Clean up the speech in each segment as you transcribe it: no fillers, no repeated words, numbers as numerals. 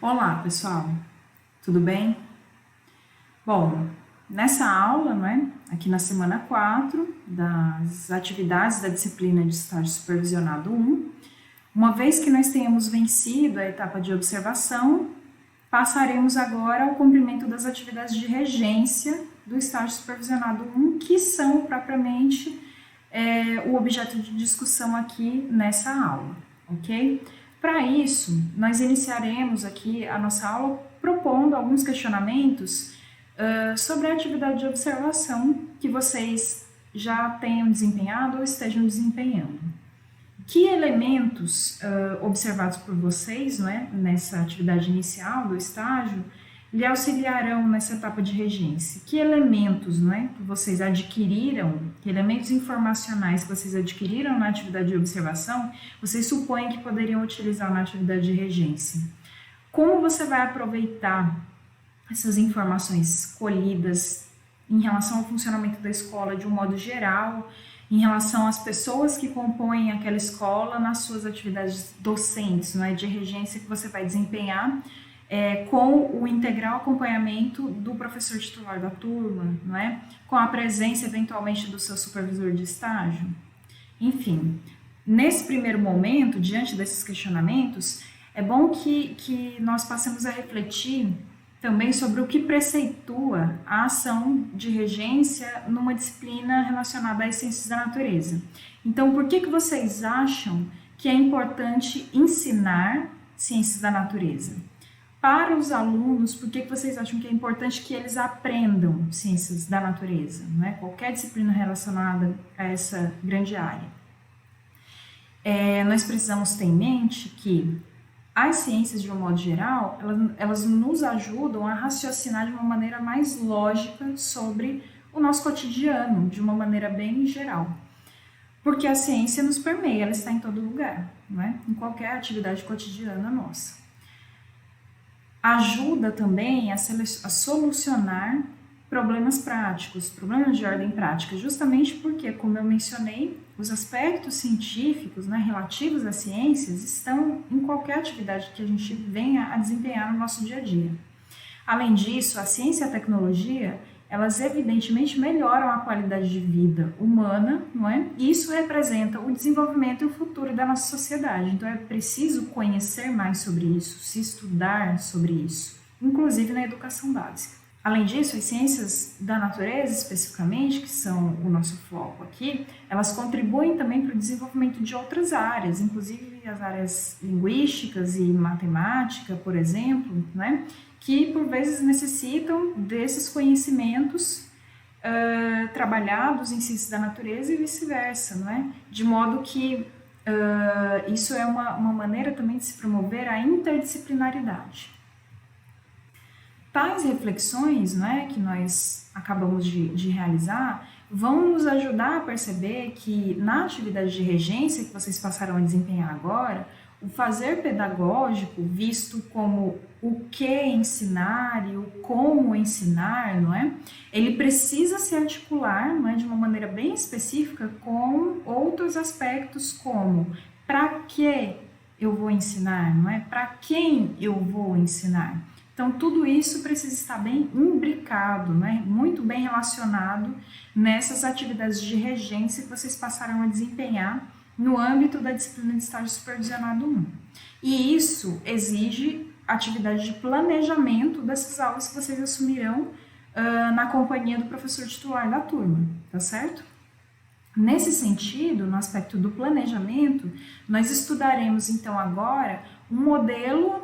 Olá, pessoal, tudo bem? Bom, nessa aula, aqui na semana 4 das atividades da disciplina de estágio supervisionado 1, uma vez que nós tenhamos vencido a etapa de observação, passaremos agora ao cumprimento das atividades de regência do estágio supervisionado 1, que são propriamente o objeto de discussão aqui nessa aula, ok? Para isso, nós iniciaremos aqui a nossa aula propondo alguns questionamentos sobre a atividade de observação que vocês já tenham desempenhado ou estejam desempenhando. Que elementos observados por vocês, nessa atividade inicial do estágio, lhe auxiliarão nessa etapa de regência? Que elementos, que vocês adquiriram, que elementos informacionais que vocês adquiriram na atividade de observação, vocês supõem que poderiam utilizar na atividade de regência? Como você vai aproveitar essas informações colhidas em relação ao funcionamento da escola de um modo geral, em relação às pessoas que compõem aquela escola nas suas atividades docentes, de regência que você vai desempenhar, com o integral acompanhamento do professor titular da turma, com a presença eventualmente do seu supervisor de estágio. Enfim, nesse primeiro momento, diante desses questionamentos, é bom que nós passemos a refletir também sobre o que preceitua a ação de regência numa disciplina relacionada às ciências da natureza. Então, por que vocês acham que é importante ensinar ciências da natureza? Para os alunos, por que vocês acham que é importante que eles aprendam ciências da natureza, qualquer disciplina relacionada a essa grande área? Nós precisamos ter em mente que as ciências, de um modo geral, elas nos ajudam a raciocinar de uma maneira mais lógica sobre o nosso cotidiano, de uma maneira bem geral. Porque a ciência nos permeia, ela está em todo lugar, em qualquer atividade cotidiana nossa. Ajuda também a solucionar problemas práticos, problemas de ordem prática, justamente porque, como eu mencionei, os aspectos científicos, relativos às ciências estão em qualquer atividade que a gente venha a desempenhar no nosso dia a dia. Além disso, a ciência e a tecnologia, elas evidentemente melhoram a qualidade de vida humana, E isso representa o desenvolvimento e o futuro da nossa sociedade. Então é preciso conhecer mais sobre isso, se estudar sobre isso, inclusive na educação básica. Além disso, as ciências da natureza, especificamente, que são o nosso foco aqui, elas contribuem também para o desenvolvimento de outras áreas, inclusive as áreas linguísticas e matemática, por exemplo, que por vezes necessitam desses conhecimentos trabalhados em ciências da natureza e vice-versa, De modo que isso é uma maneira também de se promover a interdisciplinaridade. Tais reflexões, que nós acabamos de realizar, vão nos ajudar a perceber que na atividade de regência que vocês passaram a desempenhar agora, o fazer pedagógico, visto como o que ensinar e o como ensinar, ele precisa se articular, de uma maneira bem específica com outros aspectos como para que eu vou ensinar, Para quem eu vou ensinar. Então, tudo isso precisa estar bem imbricado, muito bem relacionado nessas atividades de regência que vocês passaram a desempenhar no âmbito da disciplina de estágio supervisionado 1. E isso exige atividade de planejamento dessas aulas que vocês assumirão na companhia do professor titular da turma, tá certo? Nesse sentido, no aspecto do planejamento, nós estudaremos então agora um modelo,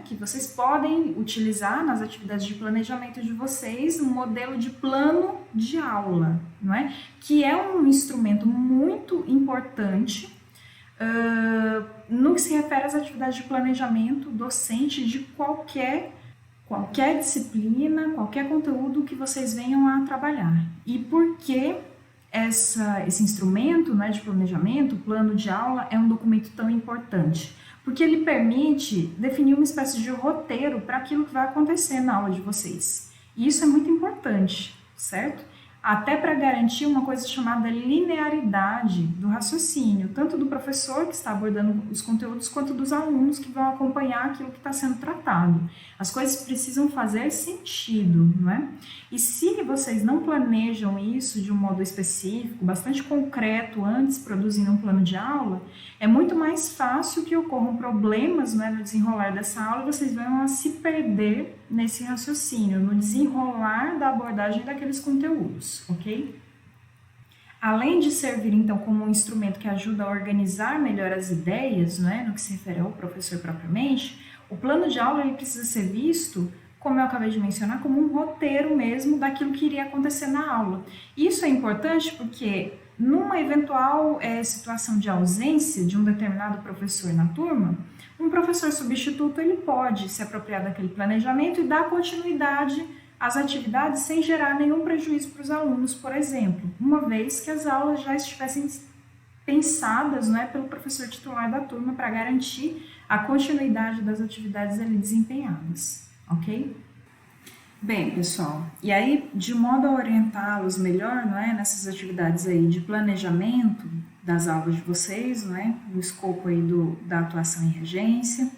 que vocês podem utilizar nas atividades de planejamento de vocês, um modelo de plano de aula, que é um instrumento muito importante no que se refere às atividades de planejamento docente de qualquer disciplina, qualquer conteúdo que vocês venham a trabalhar. E por que esse instrumento de planejamento, o plano de aula, é um documento tão importante? Porque ele permite definir uma espécie de roteiro para aquilo que vai acontecer na aula de vocês. E isso é muito importante, certo? até para garantir uma coisa chamada linearidade do raciocínio, tanto do professor que está abordando os conteúdos, quanto dos alunos que vão acompanhar aquilo que está sendo tratado. As coisas precisam fazer sentido, não é? E se vocês não planejam isso de um modo específico, bastante concreto, antes produzindo um plano de aula, é muito mais fácil que ocorram problemas, né, no desenrolar dessa aula e vocês venham a se perder nesse raciocínio, no desenrolar da abordagem daqueles conteúdos, ok? Além de servir, então, como um instrumento que ajuda a organizar melhor as ideias, né, no que se refere ao professor propriamente, o plano de aula ele precisa ser visto, como eu acabei de mencionar, como um roteiro mesmo daquilo que iria acontecer na aula. Isso é importante porque numa eventual situação de ausência de um determinado professor na turma, um professor substituto ele pode se apropriar daquele planejamento e dar continuidade às atividades sem gerar nenhum prejuízo para os alunos, por exemplo, uma vez que as aulas já estivessem pensadas, né, pelo professor titular da turma para garantir a continuidade das atividades ali desempenhadas, ok? Bem, pessoal, e aí, de modo a orientá-los melhor, não é, nessas atividades aí de planejamento das aulas de vocês, não é, no escopo aí da atuação em regência,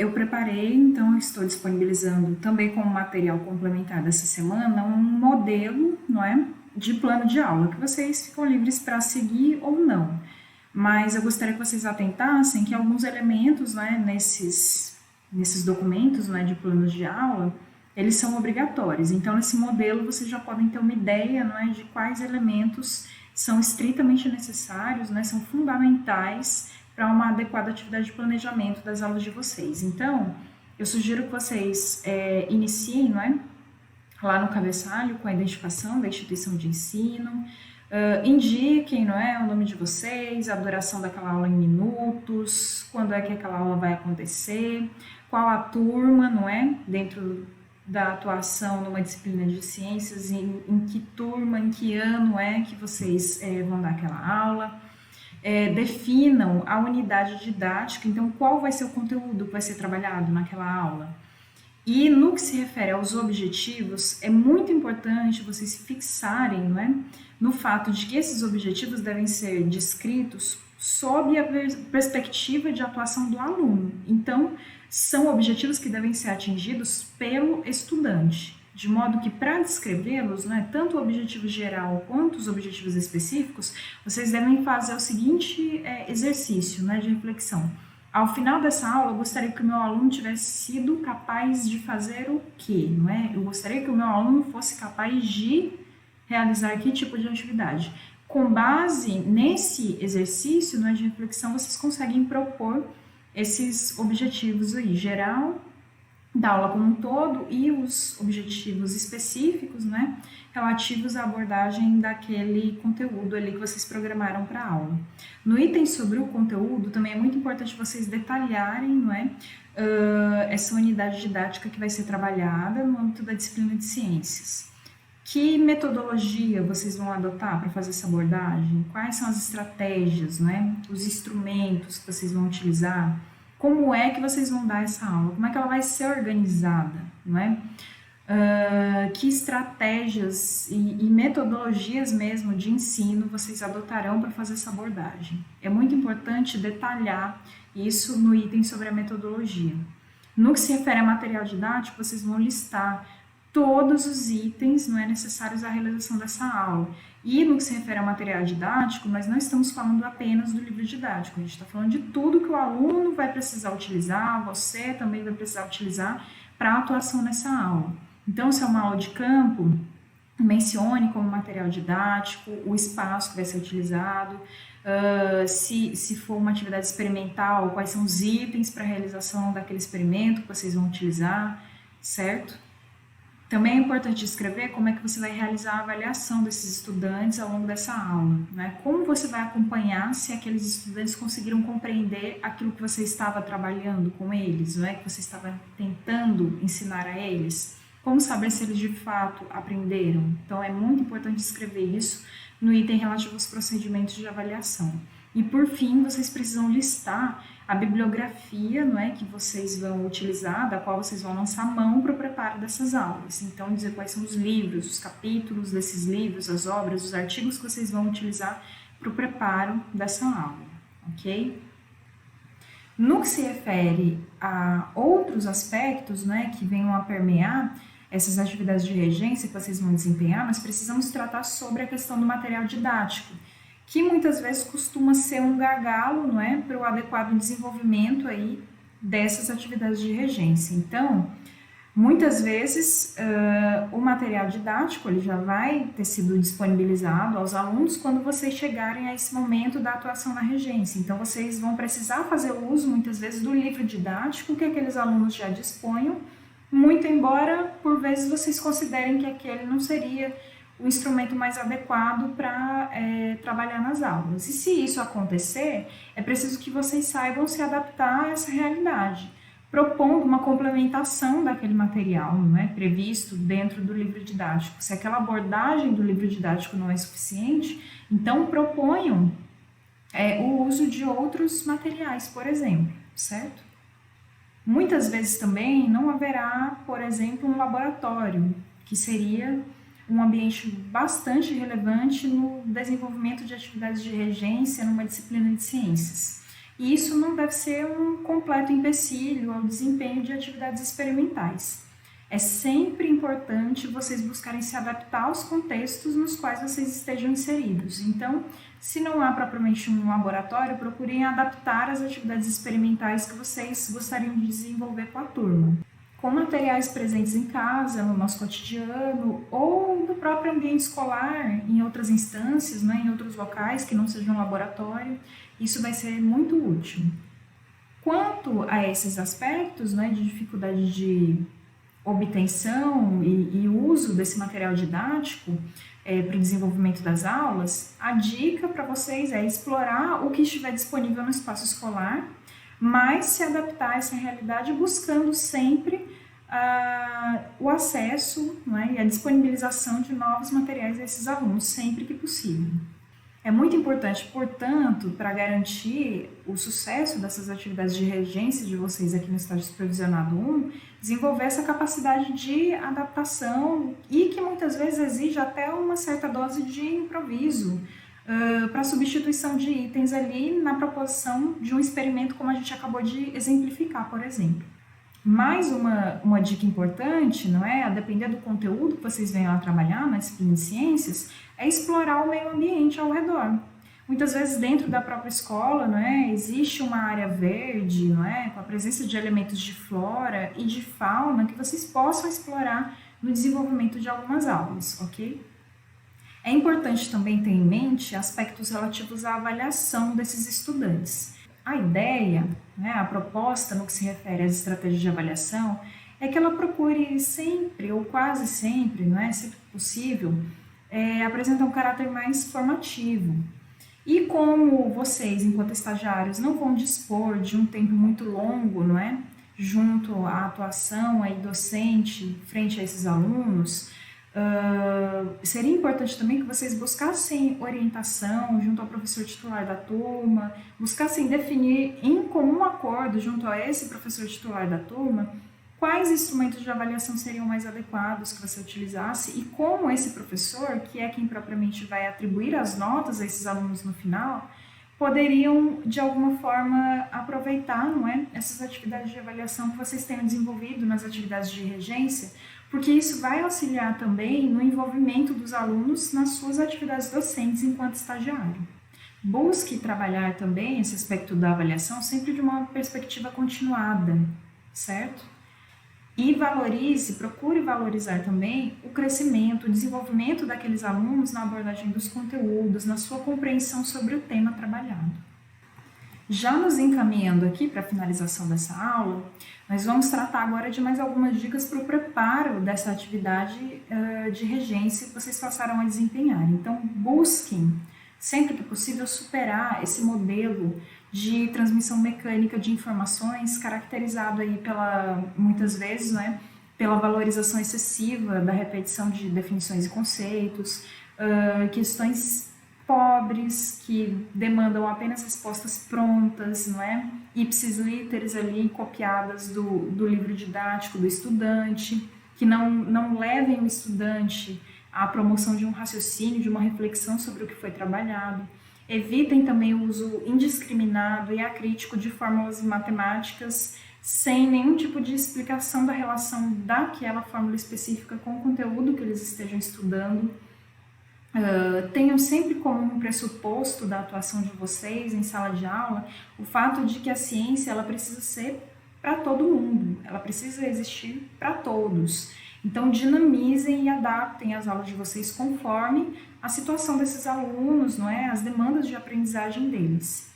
eu preparei, então, estou disponibilizando também como material complementar dessa semana um modelo, não é, de plano de aula, que vocês ficam livres para seguir ou não. Mas eu gostaria que vocês atentassem que alguns elementos, né, nesses documentos, né, de planos de aula, eles são obrigatórios. Então, nesse modelo, vocês já podem ter uma ideia, não é, de quais elementos são estritamente necessários, né, são fundamentais para uma adequada atividade de planejamento das aulas de vocês. Então, eu sugiro que vocês iniciem, não é, lá no cabeçalho com a identificação da instituição de ensino, indiquem, não é, o nome de vocês, a duração daquela aula em minutos, quando é que aquela aula vai acontecer, qual a turma, não é, dentro da atuação numa disciplina de ciências, em que turma, em que ano é que vocês vão dar aquela aula, definam a unidade didática, então qual vai ser o conteúdo que vai ser trabalhado naquela aula. E no que se refere aos objetivos, é muito importante vocês se fixarem, não é, no fato de que esses objetivos devem ser descritos sob a perspectiva de atuação do aluno. Então, são objetivos que devem ser atingidos pelo estudante, de modo que para descrevê-los, né, tanto o objetivo geral quanto os objetivos específicos, vocês devem fazer o seguinte exercício, né, de reflexão. Ao final dessa aula, eu gostaria que o meu aluno tivesse sido capaz de fazer o quê, não é? Eu gostaria que o meu aluno fosse capaz de realizar que tipo de atividade. Com base nesse exercício, né, de reflexão, vocês conseguem propor esses objetivos aí, geral, da aula como um todo, e os objetivos específicos, né, relativos à abordagem daquele conteúdo ali que vocês programaram para a aula. No item sobre o conteúdo, também é muito importante vocês detalharem, não é, essa unidade didática que vai ser trabalhada no âmbito da disciplina de ciências. Que metodologia vocês vão adotar para fazer essa abordagem? Quais são as estratégias, né, os instrumentos que vocês vão utilizar? Como é que vocês vão dar essa aula? Como é que ela vai ser organizada, não é? Que estratégias e metodologias mesmo de ensino vocês adotarão para fazer essa abordagem? É muito importante detalhar isso no item sobre a metodologia. No que se refere a material didático, vocês vão listar todos os itens, não é, necessários à realização dessa aula. E no que se refere ao material didático, nós não estamos falando apenas do livro didático, a gente está falando de tudo que o aluno vai precisar utilizar, você também vai precisar utilizar para a atuação nessa aula. Então, se é uma aula de campo, mencione como material didático o espaço que vai ser utilizado, se for uma atividade experimental, quais são os itens para a realização daquele experimento que vocês vão utilizar, certo? Também é importante escrever como é que você vai realizar a avaliação desses estudantes ao longo dessa aula, né? Como você vai acompanhar se aqueles estudantes conseguiram compreender aquilo que você estava trabalhando com eles, não é? Que você estava tentando ensinar a eles. Como saber se eles de fato aprenderam? Então, é muito importante escrever isso no item relativo aos procedimentos de avaliação. E, por fim, vocês precisam listar a bibliografia, não é, que vocês vão utilizar, da qual vocês vão lançar mão para o preparo dessas aulas. Então, dizer quais são os livros, os capítulos desses livros, as obras, os artigos que vocês vão utilizar para o preparo dessa aula, ok? No que se refere a outros aspectos, né, que venham a permear essas atividades de regência que vocês vão desempenhar, nós precisamos tratar sobre a questão do material didático, que muitas vezes costuma ser um gargalo, não é, para o adequado desenvolvimento aí dessas atividades de regência. Então, muitas vezes o material didático ele já vai ter sido disponibilizado aos alunos quando vocês chegarem a esse momento da atuação na regência. Então, vocês vão precisar fazer uso, muitas vezes, do livro didático que aqueles alunos já disponham, muito embora, por vezes, vocês considerem que aquele não seria o instrumento mais adequado para trabalhar nas aulas. E se isso acontecer, é preciso que vocês saibam se adaptar a essa realidade, propondo uma complementação daquele material, não é, previsto dentro do livro didático. Se aquela abordagem do livro didático não é suficiente, então proponham o uso de outros materiais, por exemplo, certo? Muitas vezes também não haverá, por exemplo, um laboratório, que seria um ambiente bastante relevante no desenvolvimento de atividades de regência numa disciplina de ciências. E isso não deve ser um completo empecilho ao desempenho de atividades experimentais. É sempre importante vocês buscarem se adaptar aos contextos nos quais vocês estejam inseridos. Então, se não há propriamente um laboratório, procurem adaptar as atividades experimentais que vocês gostariam de desenvolver com a turma, com materiais presentes em casa, no nosso cotidiano, ou no próprio ambiente escolar, em outras instâncias, né, em outros locais que não sejam um laboratório. Isso vai ser muito útil. Quanto a esses aspectos, né, de dificuldade de obtenção e uso desse material didático para o desenvolvimento das aulas, a dica para vocês é explorar o que estiver disponível no espaço escolar, mas se adaptar a essa realidade buscando sempre o acesso, né, e a disponibilização de novos materiais a esses alunos, sempre que possível. É muito importante, portanto, para garantir o sucesso dessas atividades de regência de vocês aqui no estágio supervisionado 1, desenvolver essa capacidade de adaptação e que muitas vezes exige até uma certa dose de improviso para substituição de itens ali na proposição de um experimento como a gente acabou de exemplificar, por exemplo. Mais uma dica importante, não é? A depender do conteúdo que vocês venham a trabalhar na disciplina de ciências, é explorar o meio ambiente ao redor. Muitas vezes dentro da própria escola, não é? Existe uma área verde, não é? Com a presença de elementos de flora e de fauna que vocês possam explorar no desenvolvimento de algumas aulas, ok? É importante também ter em mente aspectos relativos à avaliação desses estudantes. A ideia, né, a proposta no que se refere às estratégias de avaliação, é que ela procure sempre, ou quase sempre, não é, sempre que possível, apresentar um caráter mais formativo. E como vocês, enquanto estagiários, não vão dispor de um tempo muito longo, não é, junto à atuação aí docente frente a esses alunos, seria importante também que vocês buscassem orientação junto ao professor titular da turma, buscassem definir em comum acordo junto a esse professor titular da turma quais instrumentos de avaliação seriam mais adequados que você utilizasse e como esse professor, que é quem propriamente vai atribuir as notas a esses alunos no final, poderiam de alguma forma aproveitar, não é, essas atividades de avaliação que vocês tenham desenvolvido nas atividades de regência, porque isso vai auxiliar também no envolvimento dos alunos nas suas atividades docentes enquanto estagiário. Busque trabalhar também esse aspecto da avaliação sempre de uma perspectiva continuada, certo? E procure valorizar também o crescimento, o desenvolvimento daqueles alunos na abordagem dos conteúdos, na sua compreensão sobre o tema trabalhado. Já nos encaminhando aqui para a finalização dessa aula, nós vamos tratar agora de mais algumas dicas para o preparo dessa atividade de regência que vocês passaram a desempenhar. Então, busquem, sempre que possível, superar esse modelo de transmissão mecânica de informações, caracterizado aí muitas vezes, né, pela valorização excessiva da repetição de definições e conceitos, questões pobres, que demandam apenas respostas prontas, não é? Ipsis literis ali, copiadas do livro didático do estudante, que não levem o estudante à promoção de um raciocínio, de uma reflexão sobre o que foi trabalhado. Evitem também o uso indiscriminado e acrítico de fórmulas matemáticas sem nenhum tipo de explicação da relação daquela fórmula específica com o conteúdo que eles estejam estudando. Tenham sempre como um pressuposto da atuação de vocês em sala de aula o fato de que a ciência ela precisa ser para todo mundo, ela precisa existir para todos. Então, dinamizem e adaptem as aulas de vocês conforme a situação desses alunos, não é? As demandas de aprendizagem deles.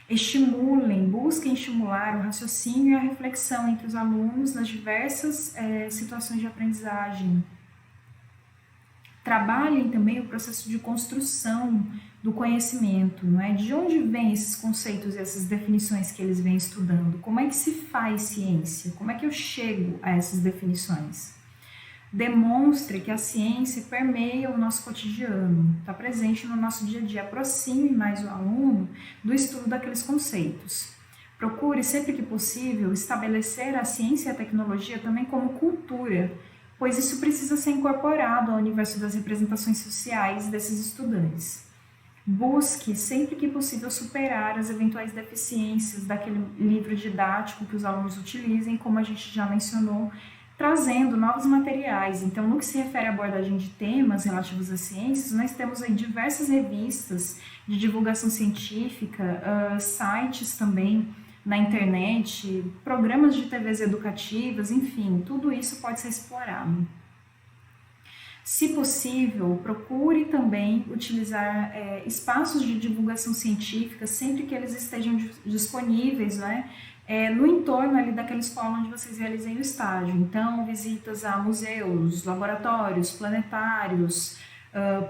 Estimulem, busquem estimular o raciocínio e a reflexão entre os alunos nas diversas situações de aprendizagem. Trabalhem também o processo de construção do conhecimento, não é? De onde vêm esses conceitos e essas definições que eles vêm estudando? Como é que se faz ciência? Como é que eu chego a essas definições? Demonstre que a ciência permeia o nosso cotidiano, está presente no nosso dia a dia. Aproxime mais o aluno do estudo daqueles conceitos. Procure, sempre que possível, estabelecer a ciência e a tecnologia também como cultura, pois isso precisa ser incorporado ao universo das representações sociais desses estudantes. Busque, sempre que possível, superar as eventuais deficiências daquele livro didático que os alunos utilizem, como a gente já mencionou, trazendo novos materiais. Então, no que se refere à abordagem de temas relativos às ciências, nós temos aí diversas revistas de divulgação científica, sites também na internet, programas de TVs educativas, enfim, tudo isso pode ser explorado. Se possível, procure também utilizar espaços de divulgação científica sempre que eles estejam disponíveis, né? No entorno ali daquela escola onde vocês realizem o estágio. Então, visitas a museus, laboratórios, planetários,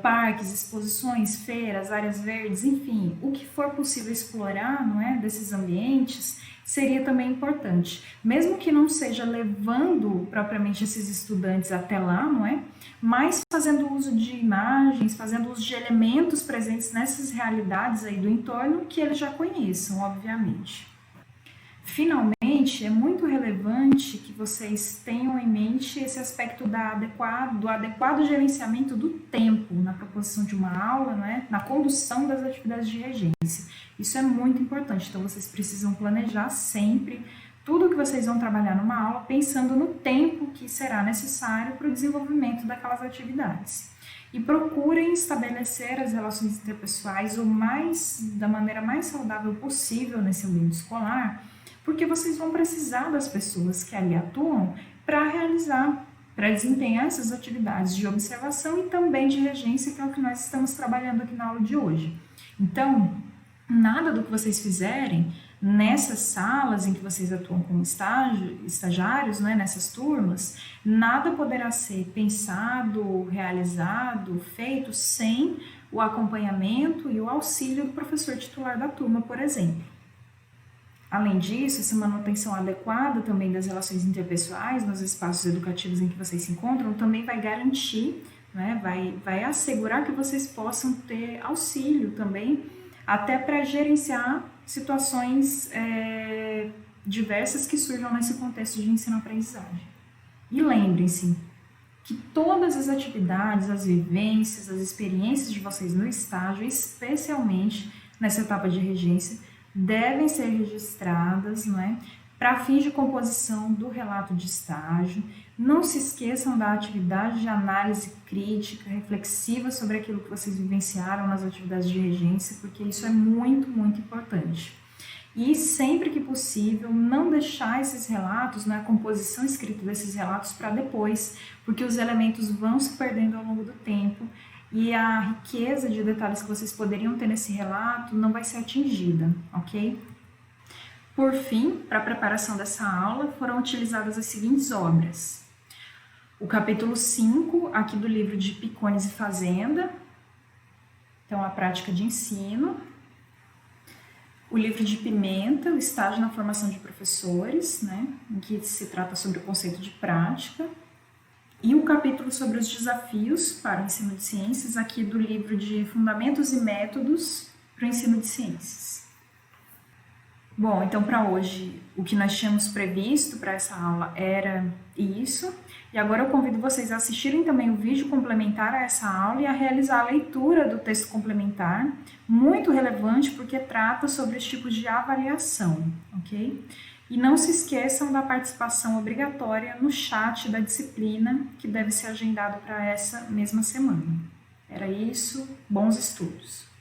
parques, exposições, feiras, áreas verdes, enfim, o que for possível explorar, não é, desses ambientes, seria também importante. Mesmo que não seja levando propriamente esses estudantes até lá, não é? Mas fazendo uso de imagens, fazendo uso de elementos presentes nessas realidades aí do entorno que eles já conheçam, obviamente. Finalmente, é muito relevante que vocês tenham em mente esse aspecto do adequado gerenciamento do tempo na proposição de uma aula, né, na condução das atividades de regência. Isso é muito importante, então vocês precisam planejar sempre tudo que vocês vão trabalhar numa aula, pensando no tempo que será necessário para o desenvolvimento daquelas atividades. E procurem estabelecer as relações interpessoais da maneira mais saudável possível nesse ambiente escolar, porque vocês vão precisar das pessoas que ali atuam para desempenhar essas atividades de observação e também de regência, que é o que nós estamos trabalhando aqui na aula de hoje. Então, nada do que vocês fizerem nessas salas em que vocês atuam como estagiários, né, nessas turmas, nada poderá ser pensado, realizado, feito sem o acompanhamento e o auxílio do professor titular da turma, por exemplo. Além disso, essa manutenção adequada também das relações interpessoais nos espaços educativos em que vocês se encontram também vai garantir, né, vai assegurar que vocês possam ter auxílio também, até para gerenciar situações diversas que surjam nesse contexto de ensino-aprendizagem. E lembrem-se que todas as atividades, as vivências, as experiências de vocês no estágio, especialmente nessa etapa de regência, devem ser registradas, não é? Para fins de composição do relato de estágio. Não se esqueçam da atividade de análise crítica, reflexiva sobre aquilo que vocês vivenciaram nas atividades de regência, porque isso é muito, muito importante. E sempre que possível, não deixar esses relatos, a composição escrita desses relatos para depois, porque os elementos vão se perdendo ao longo do tempo e a riqueza de detalhes que vocês poderiam ter nesse relato não vai ser atingida, ok? Por fim, para a preparação dessa aula, foram utilizadas as seguintes obras. O capítulo 5, aqui do livro de Picones e Fazenda, então a prática de ensino. O livro de Pimenta, o estágio na formação de professores, né, em que se trata sobre o conceito de prática. e um capítulo sobre os desafios para o ensino de ciências, aqui do livro de Fundamentos e Métodos para o Ensino de Ciências. Bom, então para hoje o que nós tínhamos previsto para essa aula era isso, e agora eu convido vocês a assistirem também o vídeo complementar a essa aula e a realizar a leitura do texto complementar, muito relevante porque trata sobre os tipos de avaliação, ok? E não se esqueçam da participação obrigatória no chat da disciplina, que deve ser agendado para essa mesma semana. Era isso, bons estudos!